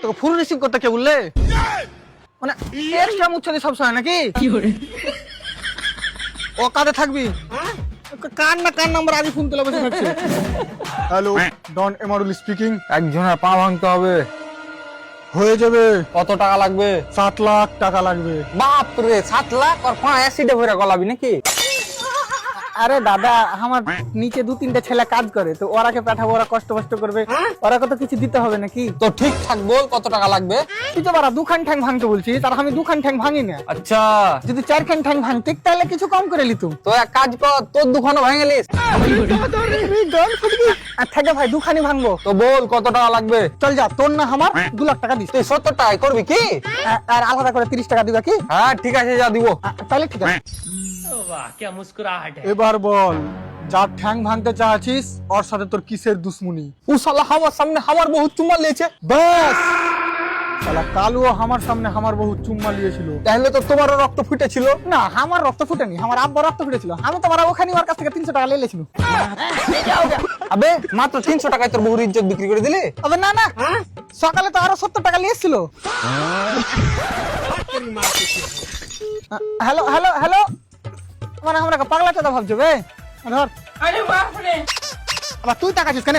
তোকে ফুল রিসিভ করতে কে বললে? মানে এক্সট্রা মুচ্ছনি সব সময় নাকি? ও কাঁধে থাকবি? কার না কার নাম্বার আগে ফোন তুলে বসে থাকছে। হ্যালো, ডন এমারুল স্পিকিং। একজনের পা ভাঙতে হবে। হয়ে যাবে। কত টাকা লাগবে? 7 লাখ টাকা লাগবে। বাপ রে, 7 লাখ আর পা অ্যাসিডে ভরে গলাবি নাকি? আরে দাদা, আমার নিচে 2-3টা ছেলে কাজ করে, তো ওরাকে পাঠাবো, ওরা কষ্ট করবে, ওরা কত কিছু দিতে হবে নাকি? তো ঠিকঠাক বল কত টাকা লাগবে। তুই তো বারা 2 খান ঠ্যাং ভাঙতে বলছিস, আর আমি 2 খান ঠ্যাং ভাঙি না। আচ্ছা, যদি 4 খান ঠ্যাং ভাঙতে তাহলে কিছু কম করে লিতুম। তো এক কাজ কর, তোর দুখানো ভেঙে লিস। থাকে ভাই, 2 খানি ভাঙবো। তো বল কত টাকা লাগবে। চল যা, তোর না আমার 2 লাখ টাকা দিস। তুই 70 টাকায় করবি কি? আর আলাদা করে 30 টাকা দিবা কি? হ্যাঁ ঠিক আছে, যা দিব। তাহলে ঠিক আছে। वाह क्या मुस्कुराहट है। এবার বল, যার ঠ্যাং ভাঙতে চাচ্ছিস ওর সাথে তোর কিসের দুশ্মনী? ও শালা আমার সামনে আমার বহুত চুম্মা লিয়েছে। বাস শালা কালুও আমার সামনে আমার বহু চুম্মা লিয়েছিল। তাহলে তো তোমারও রক্ত ফুটেছিল। না, আমার রক্ত ফুটেনি, আমার আব্বা রক্ত ফুটেছিল। আমি তোমার ওখানে ওর কাছ থেকে 300 টাকা লেলেছিল। আবে মাত্র 300 টাকায় তোর বহুর ইজ্জত বিক্রি করে দিলে। আবে না না, সকালে তো আরো 70 টাকা লিয়েছিল। হ্যালো হ্যালো হ্যালো, মানে আমরা পাগলা চাঁদা ভাবছো বে? ধর। अरे बाप रे। আবার তুই টাকা দিস কেন?